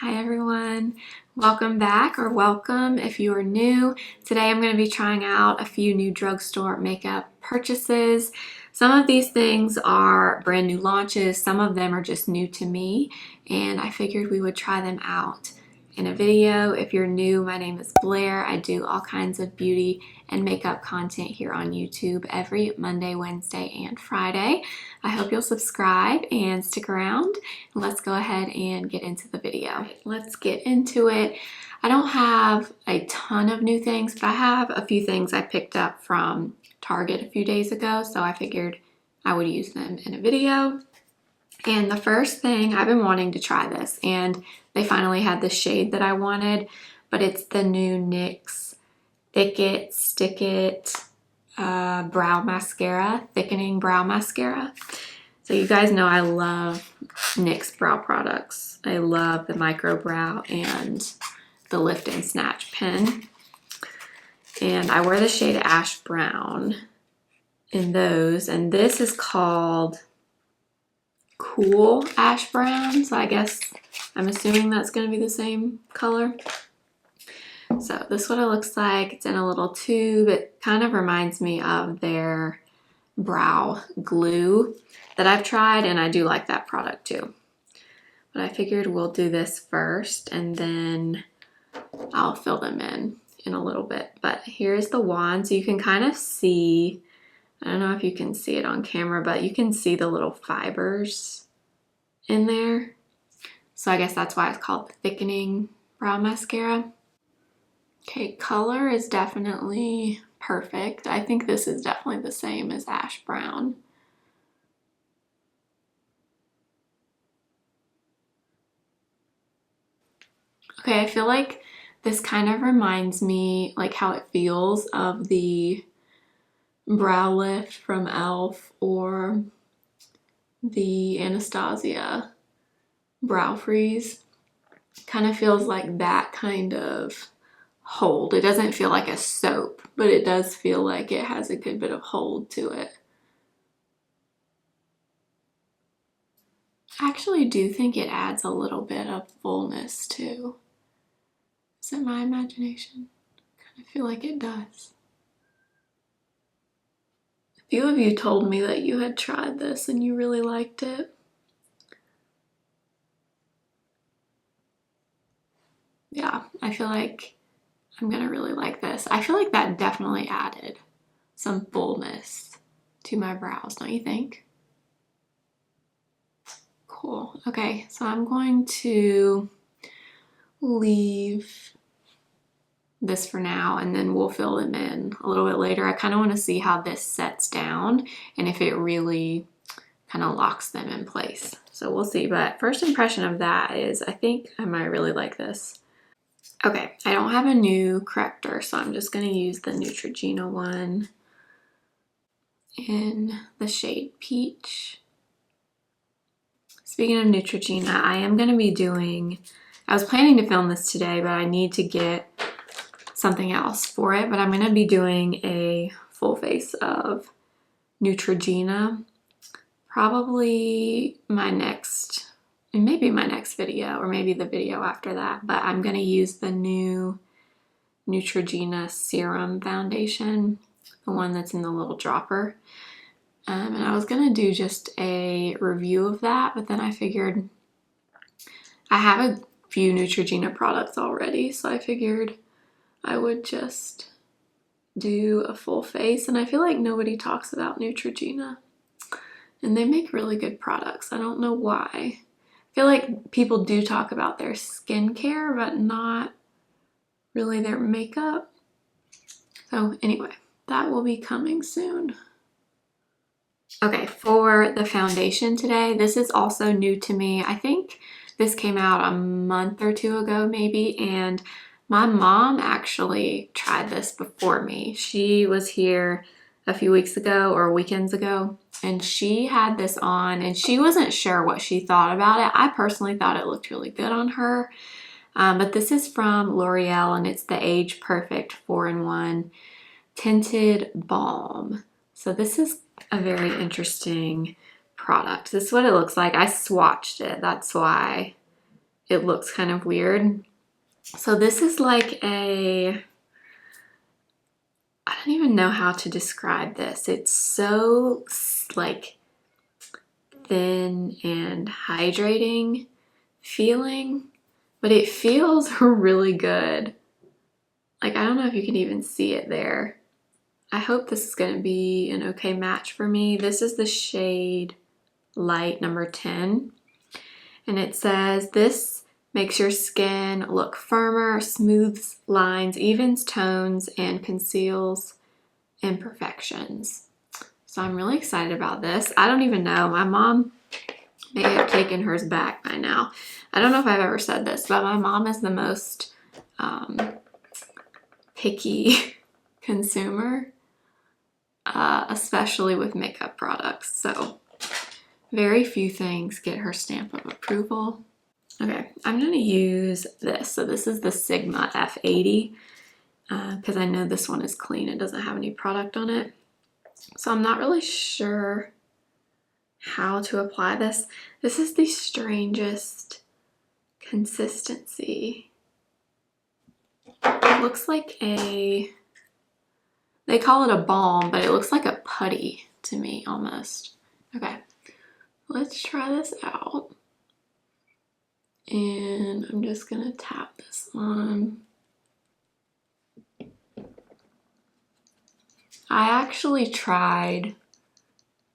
Hi everyone, welcome back or welcome if you are new. Today I'm going to be trying out a few new drugstore makeup purchases. Some of these things are brand new launches, some of them are just new to me, and I figured we would try them out in a video. If you're new, my name is Blair. I do all kinds of beauty and makeup content here on YouTube every Monday, Wednesday, and Friday. I hope you'll subscribe and stick around. Let's go ahead and get into the video. Let's get into it. I don't have a ton of new things, but I have a few things I picked up from Target a few days ago, so I figured I would use them in a video. And the first thing, I've been wanting to try this, and they finally had the shade that I wanted, but it's the new NYX Thick It, Stick It brow mascara, thickening brow mascara. So you guys know I love NYX brow products. I love the micro brow and the Lift and Snatch pen. And I wear the shade Ash Brown in those, and this is called Cool Ash Brown, so I guess I'm assuming that's going to be the same color. So this is what it looks like. It's in a little tube. It kind of reminds me of their brow glue that I've tried, and I do like that product too. But I figured we'll do this first and then I'll fill them in a little bit. But here's the wand, so you can kind of see, I don't know if you can see it on camera, but you can see the little fibers in there. So I guess that's why it's called the thickening brow mascara. Okay, color is definitely perfect. I think this is definitely the same as Ash Brown. Okay, I feel like this kind of reminds me, like how it feels, of the brow lift from e.l.f. or the Anastasia brow freeze. Kind of feels like that kind of hold. It doesn't feel like a soap, but it does feel like it has a good bit of hold to it. I actually do think it adds a little bit of fullness too. Is it my imagination? I kind of feel like it does. A few of you told me that you had tried this and you really liked it. Yeah, I feel like I'm gonna really like this. I feel like that definitely added some fullness to my brows, don't you think? Cool. Okay, so I'm going to leave this for now and then we'll fill them in a little bit later. I kind of want to see how this sets down and if it really kind of locks them in place. So we'll see, but first impression of that is I think I might really like this. Okay, I don't have a new corrector, so I'm just going to use the Neutrogena one in the shade Peach. Speaking of Neutrogena, I am going to be doing, I was planning to film this today, but I need to get something else for it, but I'm going to be doing a full face of Neutrogena, probably my next, maybe my next video, or maybe the video after that, but I'm going to use the new Neutrogena Serum Foundation, the one that's in the little dropper. And I was going to do just a review of that, but then I figured I have a few Neutrogena products already, so I figured I would just do a full face, and I feel like nobody talks about Neutrogena, and they make really good products. I don't know why. I feel like people do talk about their skincare, but not really their makeup. So anyway, that will be coming soon. Okay, for the foundation today, this is also new to me. I think this came out a month or two ago maybe, and my mom actually tried this before me. She was here a few weeks ago or weekends ago, and she had this on and she wasn't sure what she thought about it. I personally thought it looked really good on her, but this is from L'Oreal and it's the Age Perfect 4-in-1 Tinted Balm. So this is a very interesting product. This is what it looks like. I swatched it, that's why it looks kind of weird. So this is like a, I don't even know how to describe this. It's so like thin and hydrating feeling, but it feels really good. Like, I don't know if you can even see it there. I hope this is going to be an okay match for me. This is the shade Light number 10. And it says, this makes your skin look firmer, smooths lines, evens tones, and conceals imperfections. So I'm really excited about this. I don't even know. My mom may have taken hers back by now. I don't know if I've ever said this, but my mom is the most picky consumer, especially with makeup products. So very few things get her stamp of approval. Okay, I'm gonna use this. So this is the Sigma F80 because I know this one is clean. It doesn't have any product on it. So I'm not really sure how to apply this. This is the strangest consistency. It looks like a, they call it a balm, but it looks like a putty to me almost. Okay, let's try this out. And I'm just gonna tap this on. I actually tried,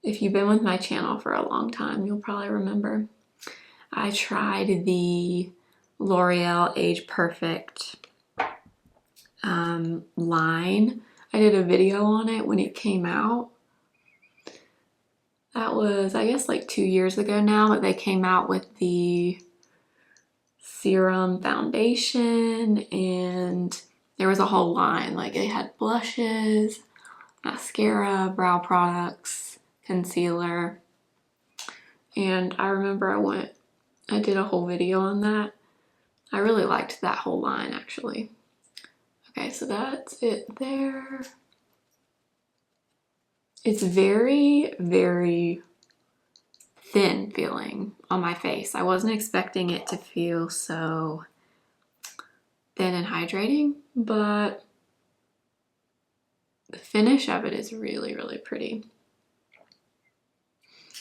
if you've been with my channel for a long time, you'll probably remember, I tried the L'Oreal Age Perfect line. I did a video on it when it came out. That was, I guess, like 2 years ago now, but they came out with the serum foundation, and there was a whole line. Like, it had blushes, mascara, brow products, concealer. And I remember I did a whole video on that. I really liked that whole line, actually. Okay, so that's it there. It's very, very thin feeling on my face. I wasn't expecting it to feel so thin and hydrating, but the finish of it is really, really pretty.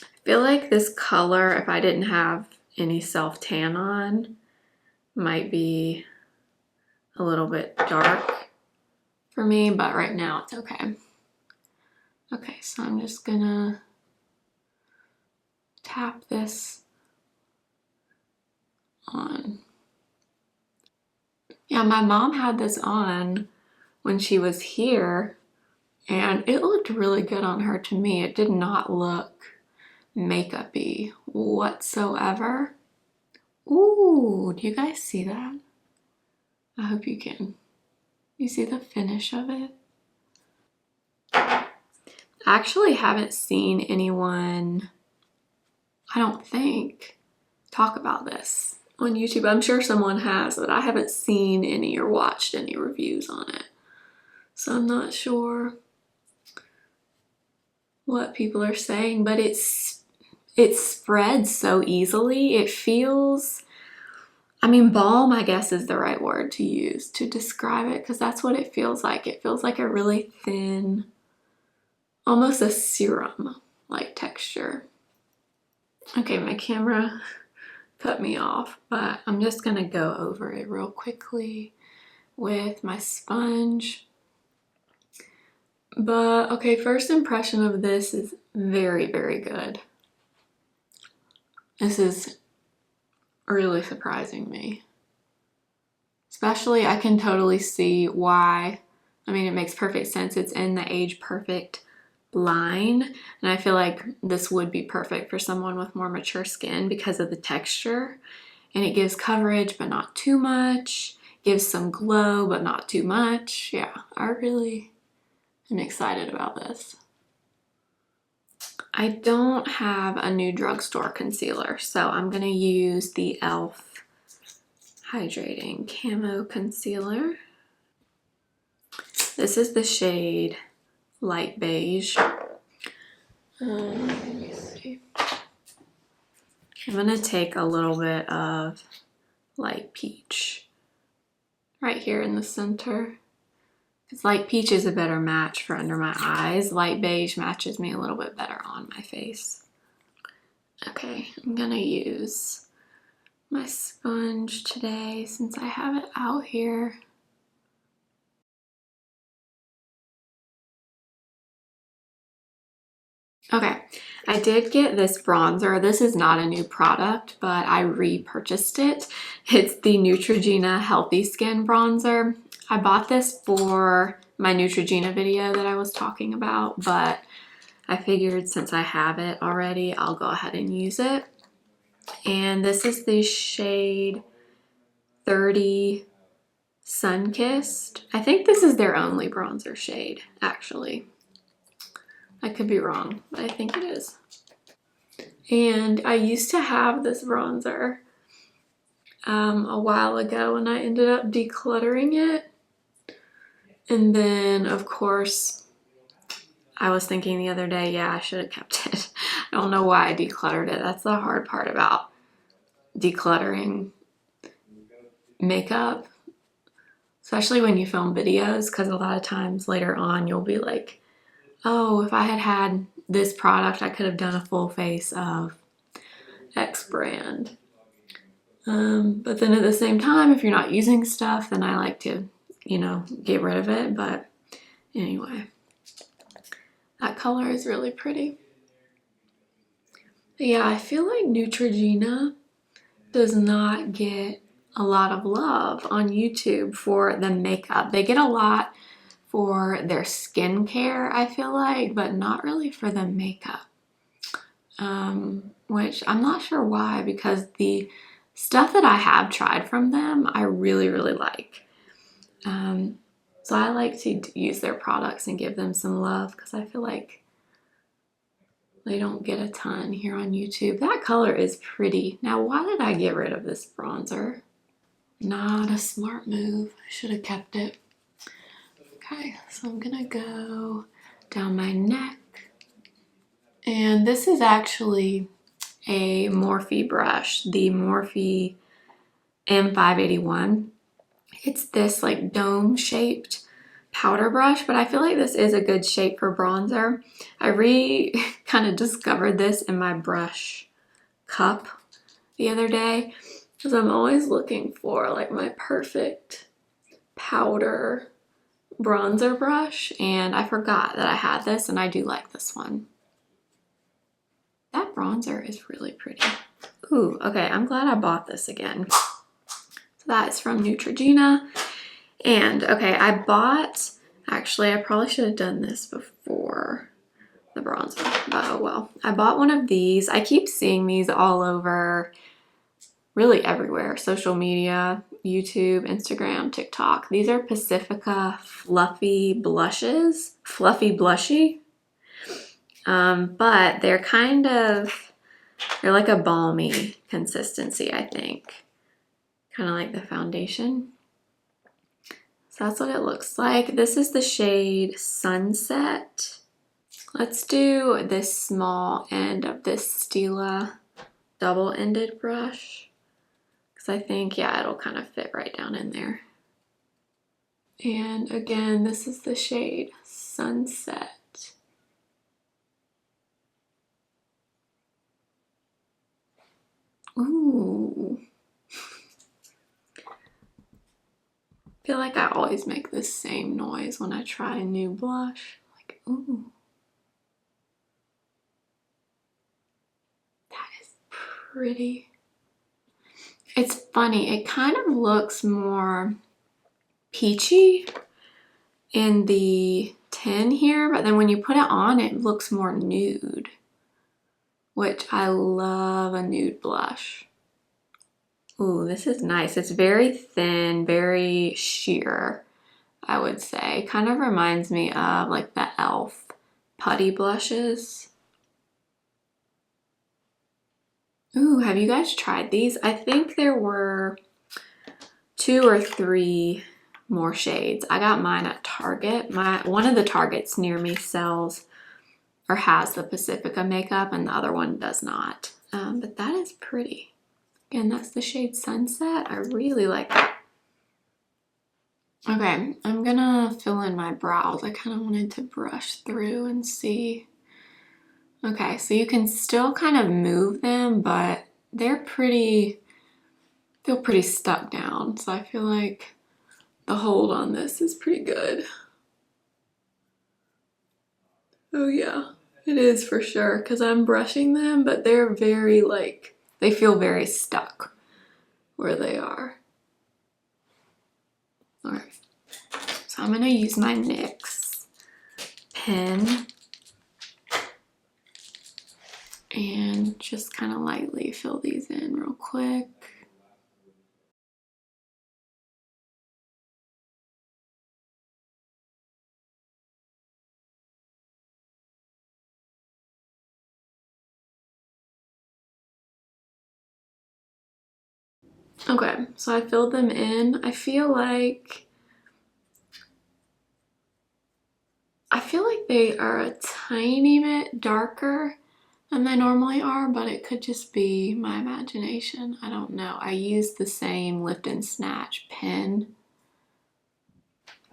I feel like this color, if I didn't have any self-tan on, might be a little bit dark for me, but right now it's okay. Okay, so I'm just gonna tap this on. Yeah, my mom had this on when she was here, and it looked really good on her to me. It did not look makeup-y whatsoever. Ooh, do you guys see that? I hope you can. You see the finish of it? I actually haven't seen anyone, I don't think, talk about this on YouTube. I'm sure someone has, but I haven't seen any or watched any reviews on it. So I'm not sure what people are saying, but it spreads so easily. It feels, I mean, balm, I guess, is the right word to use to describe it, because that's what it feels like. It feels like a really thin, almost a serum-like texture. Okay, my camera cut me off, but I'm just gonna go over it real quickly with my sponge. But okay, first impression of this is very, very good. This is really surprising me. Especially, I can totally see why. I mean, it makes perfect sense. It's in the Age Perfect line, and I feel like this would be perfect for someone with more mature skin because of the texture. And it gives coverage, but not too much. Gives some glow, but not too much. Yeah, I'm excited about this. I don't have a new drugstore concealer, so I'm gonna use the e.l.f. Hydrating Camo Concealer. This is the shade Light Beige. Let me see. I'm gonna take a little bit of light peach right here in the center. Because light peach is a better match for under my eyes. Light beige matches me a little bit better on my face. Okay, I'm gonna use my sponge today since I have it out here. Okay, I did get this bronzer. This is not a new product, but I repurchased it. It's the Neutrogena Healthy Skin Bronzer. I bought this for my Neutrogena video that I was talking about, but I figured since I have it already, I'll go ahead and use it. And this is the shade 30 Sunkissed. I think this is their only bronzer shade, actually. I could be wrong, but I think it is. And I used to have this bronzer a while ago and I ended up decluttering it. And then, of course, I was thinking the other day, yeah, I should have kept it. I don't know why I decluttered it. That's the hard part about decluttering makeup, especially when you film videos, because a lot of times later on you'll be like, oh, if I had had this product, I could have done a full face of X brand. But then at the same time, if you're not using stuff, then I like to, you know, get rid of it. But anyway, that color is really pretty. But yeah, I feel like Neutrogena does not get a lot of love on YouTube for the makeup. They get a lot for their skincare, I feel like, but not really for the makeup. Which I'm not sure why, because the stuff that I have tried from them, I really, really like. So I like to use their products and give them some love because I feel like they don't get a ton here on YouTube. That color is pretty. Now, why did I get rid of this bronzer? Not a smart move. I should have kept it. Okay, so I'm gonna go down my neck. And this is actually a Morphe brush, the Morphe M581. It's this like dome shaped powder brush, but I feel like this is a good shape for bronzer. I kind of discovered this in my brush cup the other day because I'm always looking for like my perfect powder bronzer brush, and I forgot that I had this, and I do like this one. That bronzer is really pretty. Ooh, okay, I'm glad I bought this again. So that is from Neutrogena. And okay, I bought, actually I probably should have done this before the bronzer, but oh well. I bought one of these. I keep seeing these all over, really everywhere. Social media, YouTube, Instagram, TikTok. These are Pacifica Fluffy Blushes. Fluffy Blushy. But they're they're like a balmy consistency, I think. Kind of like the foundation. So that's what it looks like. This is the shade Sunset. Let's do this small end of this Stila double-ended brush. Because I think, yeah, it'll kind of fit right down in there. And again, this is the shade Sunset. Ooh. I feel like I always make this same noise when I try a new blush. Like, ooh. That is pretty. It's funny, it kind of looks more peachy in the tin here, but then when you put it on, it looks more nude, which I love a nude blush. Ooh, this is nice. It's very thin, very sheer, I would say. Kind of reminds me of like the e.l.f. putty blushes. Ooh, have you guys tried these? I think there were 2 or 3 more shades. I got mine at Target. One of the Targets near me sells or has the Pacifica makeup and the other one does not. But that is pretty. Again, that's the shade Sunset. I really like that. Okay, I'm gonna fill in my brows. I kind of wanted to brush through and see. Okay, so you can still kind of move them, but they're feel pretty stuck down. So I feel like the hold on this is pretty good. Oh yeah, it is for sure, because I'm brushing them, but they're very they feel very stuck where they are. All right, so I'm gonna use my NYX pen and just kind of lightly fill these in real quick. Okay, so I filled them in. I feel like they are a tiny bit darker than they normally are, but it could just be my imagination. I don't know. I used the same Lift and Snatch pen,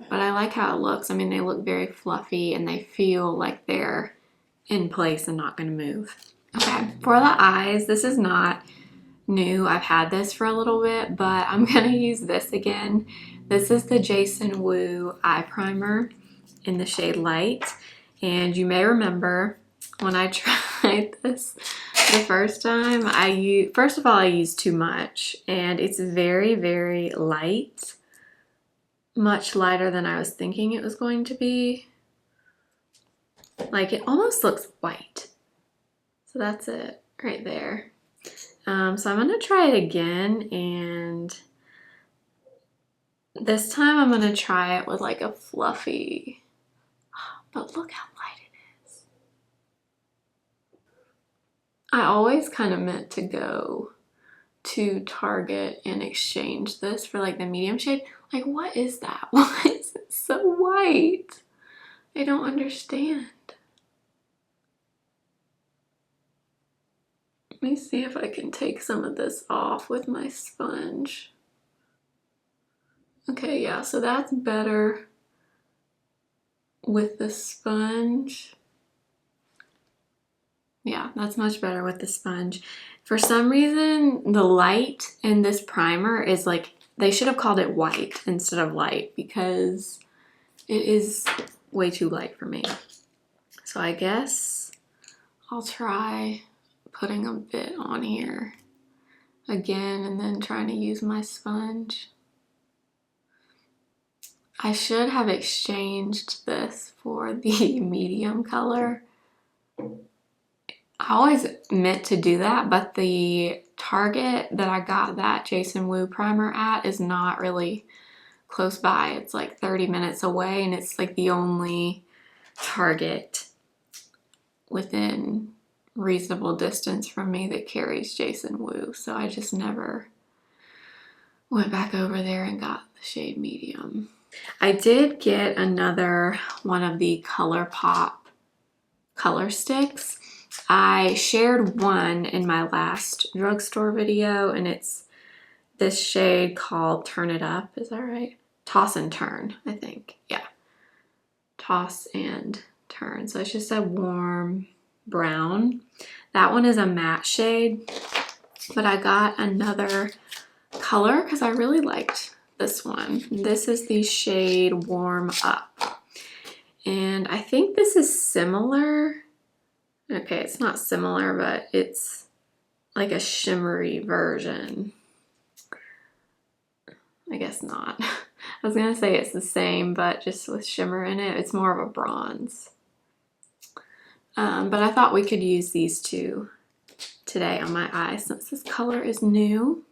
but I like how it looks. I mean, they look very fluffy and they feel like they're in place and not going to move. Okay, for the eyes, this is not new. I've had this for a little bit, but I'm going to use this again. This is the Jason Wu Eye Primer in the shade Light. And you may remember when I tried this the first time, first of all, I used too much, and it's very, very light, much lighter than I was thinking it was going to be. Like, it almost looks white. So that's it right there. So I'm gonna try it again, and this time I'm gonna try it with like a fluffy, but look how light it is. I always kind of meant to go to Target and exchange this for like the medium shade. Like, what is that? Why is it so white? I don't understand. Let me see if I can take some of this off with my sponge. Okay, yeah, so that's better with the sponge. Yeah, that's much better with the sponge. For some reason, the light in this primer is like, they should have called it white instead of light, because it is way too light for me. So I guess I'll try putting a bit on here again and then trying to use my sponge. I should have exchanged this for the medium color. I always meant to do that, but the Target that I got that Jason Wu primer at is not really close by. It's like 30 minutes away, and it's like the only Target within reasonable distance from me that carries Jason Wu. So I just never went back over there and got the shade medium. I did get another one of the ColourPop color sticks. I shared one in my last drugstore video, and it's this shade called Turn It Up. Is that right? Toss and Turn, I think. Yeah. Toss and Turn. So it's just a warm brown. That one is a matte shade, but I got another color because I really liked this one. This is the shade Warm Up. And I think this is similar. Okay, it's not similar, but it's like a shimmery version. I guess not. I was gonna say it's the same, but just with shimmer in it. It's more of a bronze. But I thought we could use these two today on my eyes since this color is new.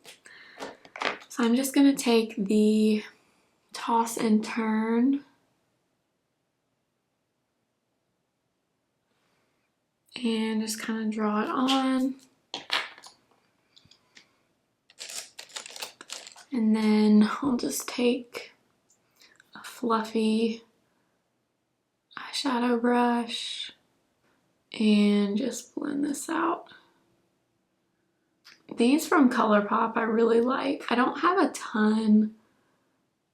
So I'm just gonna take the Toss and Turn and just kind of draw it on. And then I'll just take a fluffy eyeshadow brush and just blend this out. These from ColourPop I really like. I don't have a ton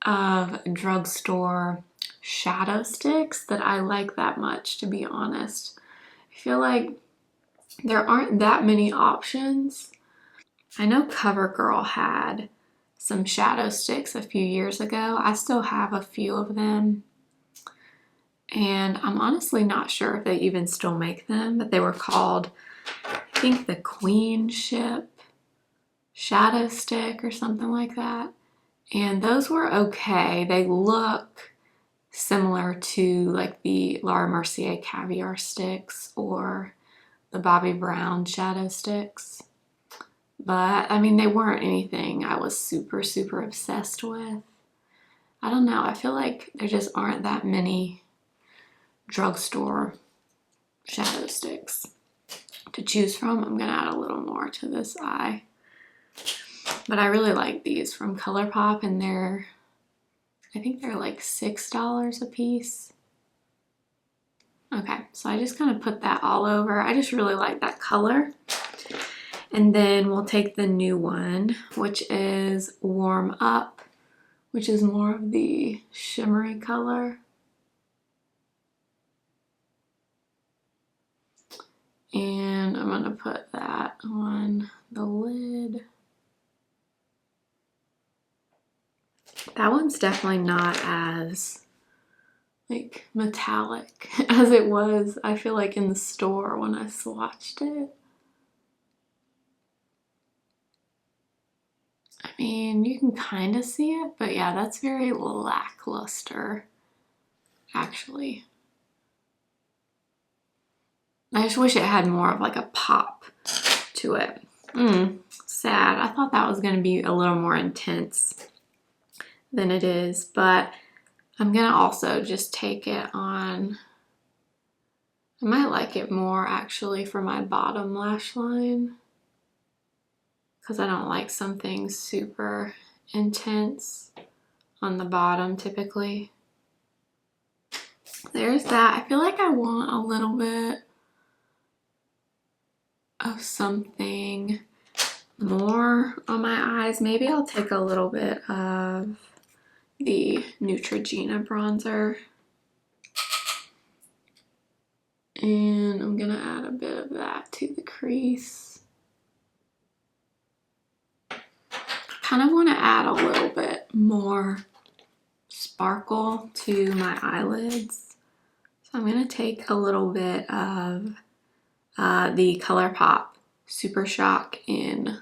of drugstore shadow sticks that I like that much, to be honest. I feel like there aren't that many options. I know CoverGirl had some shadow sticks a few years ago. I still have a few of them. And I'm honestly not sure if they even still make them, but they were called, I think, the Queenship Shadow Stick or something like that. And those were okay. They look similar to like the Laura Mercier Caviar Sticks or the Bobbi Brown Shadow Sticks. But I mean, they weren't anything I was super, super obsessed with. I don't know. I feel like there just aren't that many drugstore shadow sticks to choose from. I'm gonna add a little more to this eye. But I really like these from ColourPop, and I think they're like $6 a piece. Okay, so I just kind of put that all over. I just really like that color. And then we'll take the new one, which is Warm Up, which is more of the shimmery color. And I'm gonna put that on the lid. That one's definitely not as like metallic as it was, I feel like, in the store when I swatched it. I mean, you can kind of see it, but yeah, that's very lackluster, actually. I just wish it had more of like a pop to it. Sad. I thought that was going to be a little more intense than it is, but I'm going to also just take it on. I might like it more actually for my bottom lash line, because I don't like something super intense on the bottom typically. There's that. I feel like I want a little bit of something more on my eyes. Maybe I'll take a little bit of the Neutrogena bronzer. And I'm gonna add a bit of that to the crease. Kind of want to add a little bit more sparkle to my eyelids. So I'm gonna take a little bit of the ColourPop Super Shock in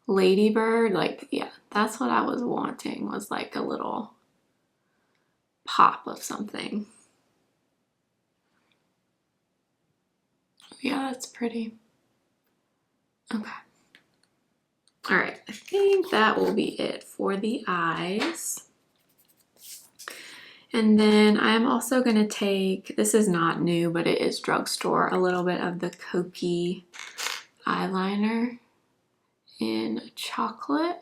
Ladybird. Like, yeah, that's what I was wanting, was like a little pop of something. Yeah, that's pretty. Okay. All right, I think that will be it for the eyes. And then I'm also going to take, this is not new, but it is drugstore, a little bit of the Kokie eyeliner in chocolate.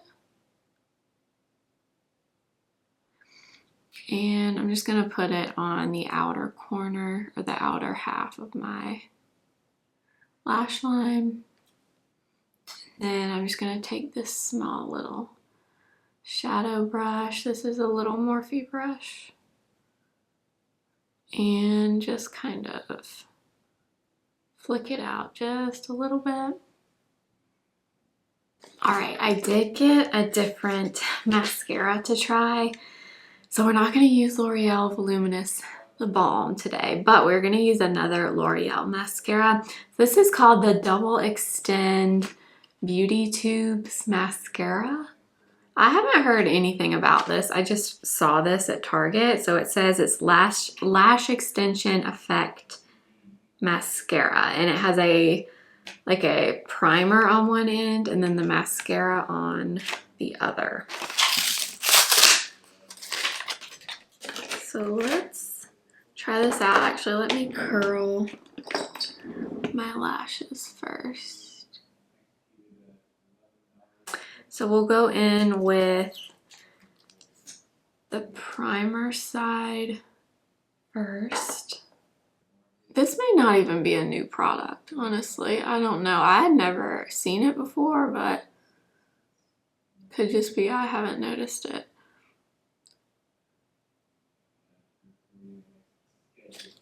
And I'm just going to put it on the outer corner, or the outer half of my lash line. Then I'm just going to take this small little shadow brush. This is a little Morphe brush. And just kind of flick it out just a little bit. All right, I did get a different mascara to try. So we're not going to use L'Oreal Voluminous the Balm today, but we're going to use another L'Oreal mascara. This is called the Double Extend Beauty Tubes Mascara. I haven't heard anything about this. I just saw this at Target. So it says it's lash extension effect mascara, and it has a primer on one end and then the mascara on the other. So let's try this out. Actually, let me curl my lashes first. So we'll go in with the primer side first. This may not even be a new product, honestly. I don't know. I had never seen it before, but could just be I haven't noticed it.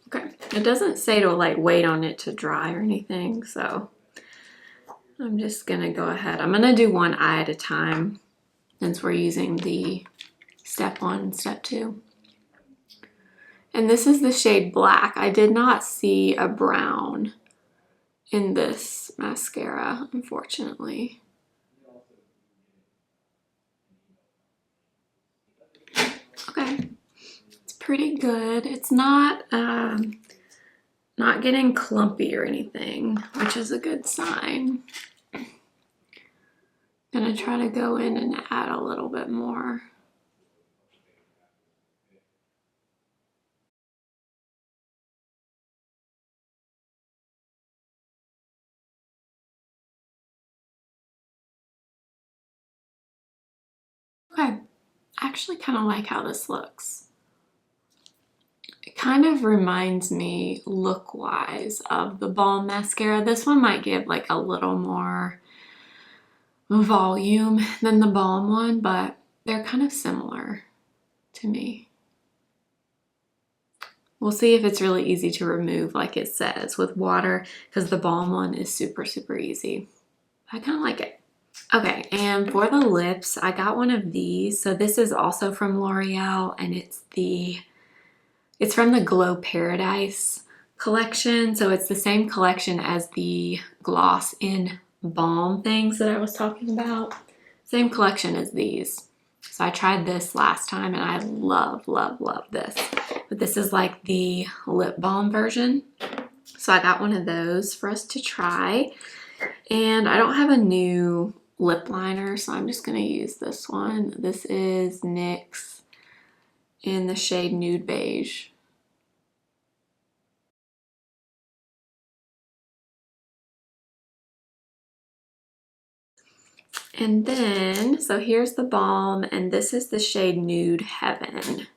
Okay, it doesn't say to like wait on it to dry or anything, so I'm just gonna go ahead. I'm gonna do one eye at a time since we're using the step 1 and step 2. And this is the shade Black. I did not see a brown in this mascara, unfortunately. Okay, it's pretty good. It's not getting clumpy or anything, which is a good sign. Gonna try to go in and add a little bit more. Okay, I actually kind of like how this looks. It kind of reminds me look-wise of the Balm mascara. This one might give like a little more volume than the Balm one, but they're kind of similar to me. We'll see if it's really easy to remove like it says with water, because the Balm one is super, super easy. I kind of like it. Okay, and for the lips, I got one of these. So this is also from L'Oreal, and it's from the Glow Paradise collection. So it's the same collection as the gloss in balm things that I was talking about. Same collection as these. So I tried this last time and I love, love, love this. But this is like the lip balm version. So I got one of those for us to try. And I don't have a new lip liner, so I'm just gonna use this one. This is NYX in the shade Nude Beige. And then, so here's the balm, and this is the shade Nude Heaven.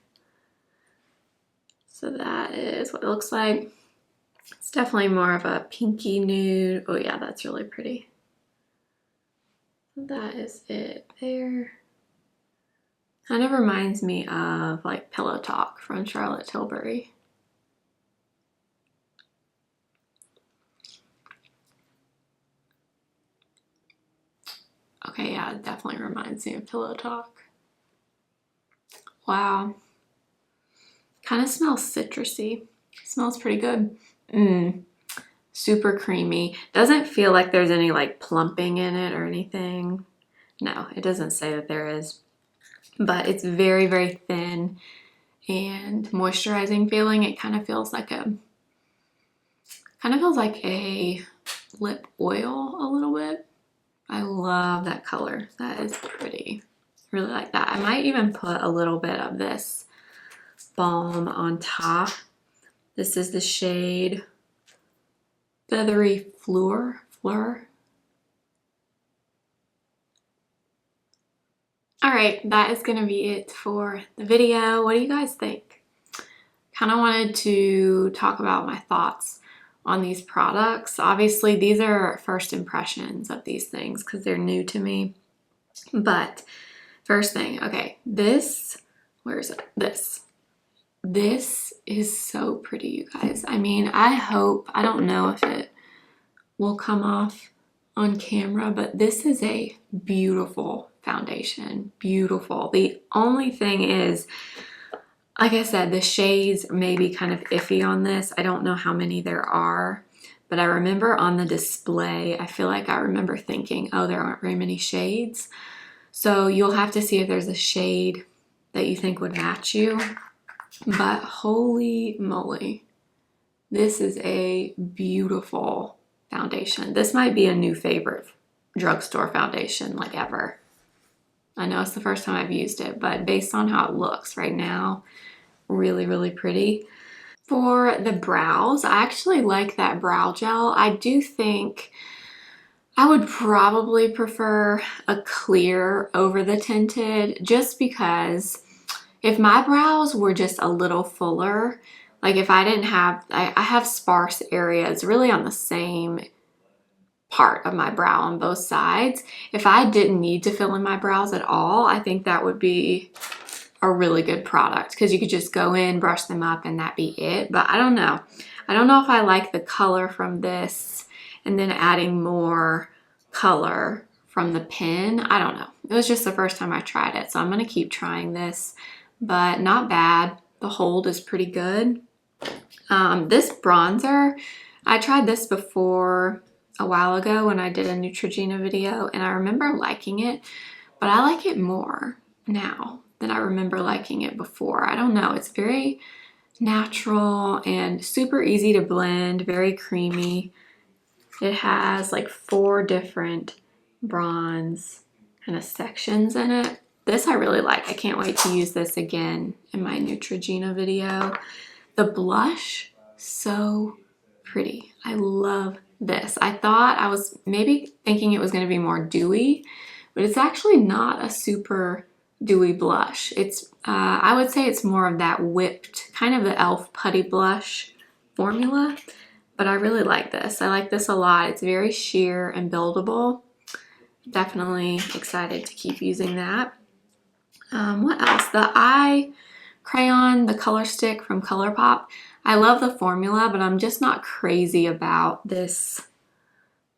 So that is what it looks like. It's definitely more of a pinky nude. Oh yeah, that's really pretty. That is it there. Kind of reminds me of like Pillow Talk from Charlotte Tilbury. Okay, yeah, it definitely reminds me of Pillow Talk. Wow. Kind of smells citrusy. Smells pretty good. Super creamy. Doesn't feel like there's any like plumping in it or anything. No, it doesn't say that there is. But it's very, very thin and moisturizing feeling. It kind of feels like a lip oil a little bit. I love that color. That is pretty. Really like that. I might even put a little bit of this balm on top. This is the shade Feathery Fleur. All right, that is gonna be it for the video. What do you guys think? Kind of wanted to talk about my thoughts on these products. Obviously, these are first impressions of these things because they're new to me. But first thing, okay, this, where is it? This is so pretty, you guys. I mean, I don't know if it will come off on camera, but this is a beautiful foundation. Beautiful. The only thing is, like I said, the shades may be kind of iffy on this. I don't know how many there are, but I remember on the display, I feel like I remember thinking, oh, there aren't very many shades. So you'll have to see if there's a shade that you think would match you. But holy moly, this is a beautiful foundation. This might be a new favorite drugstore foundation like ever. I know it's the first time I've used it, but based on how it looks right now, really, really pretty. For the brows, I actually like that brow gel. I do think I would probably prefer a clear over the tinted, just because if my brows were just a little fuller, Like if I didn't have, I have sparse areas really on the same part of my brow on both sides. If I didn't need to fill in my brows at all, I think that would be a really good product because you could just go in, brush them up, and that be it. But I don't know. I don't know if I like the color from this and then adding more color from the pen. I don't know. It was just the first time I tried it, so I'm gonna keep trying this, but not bad. The hold is pretty good. This bronzer, I tried this before a while ago when I did a Neutrogena video, and I remember liking it, but I like it more now than I remember liking it before. I don't know. It's very natural and super easy to blend, very creamy. It has like 4 different bronze kind of sections in it. This I really like. I can't wait to use this again in my Neutrogena video. The blush, so pretty. I love this. I thought I was maybe thinking it was going to be more dewy, but it's actually not a super dewy blush. It's I would say it's more of that whipped, kind of the e.l.f. putty blush formula, but I really like this. I like this a lot. It's very sheer and buildable. Definitely excited to keep using that. What else? The eye crayon, the color stick from ColourPop. I love the formula, but I'm just not crazy about this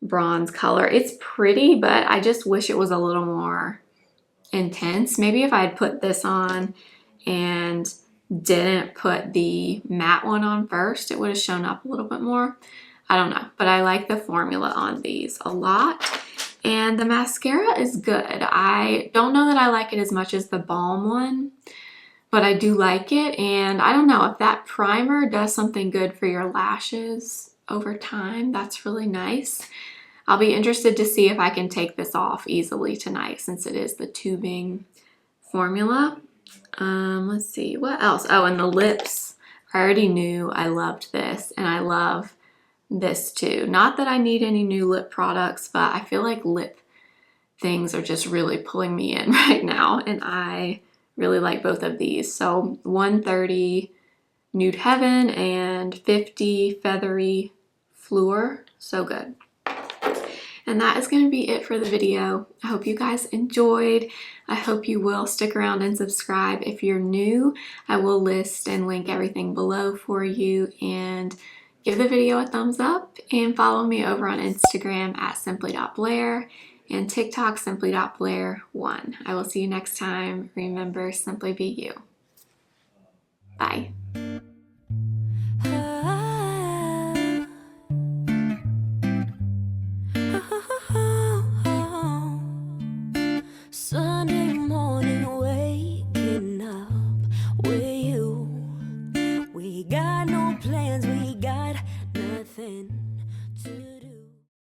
bronze color. It's pretty, but I just wish it was a little more intense. Maybe if I had put this on and didn't put the matte one on first, it would have shown up a little bit more. I don't know, but I like the formula on these a lot. And the mascara is good. I don't know that I like it as much as the Balm one, but I do like it. And I don't know if that primer does something good for your lashes over time. That's really nice. I'll be interested to see if I can take this off easily tonight since it is the tubing formula. Let's see, what else? Oh, and the lips. I already knew I loved this, and I love this too. Not that I need any new lip products, but I feel like lip things are just really pulling me in right now, and I really like both of these. So 130 Nude Heaven and 50 Feathery Fleur. So good. And that is going to be it for the video. I hope you guys enjoyed. I hope you will stick around and subscribe if you're new. I will list and link everything below for you, and give the video a thumbs up and follow me over on Instagram at simply.blair and TikTok simply.blair1. I will see you next time. Remember, simply be you. Bye. Sunday morning, waking up with you. We got no plans, we got nothing to do.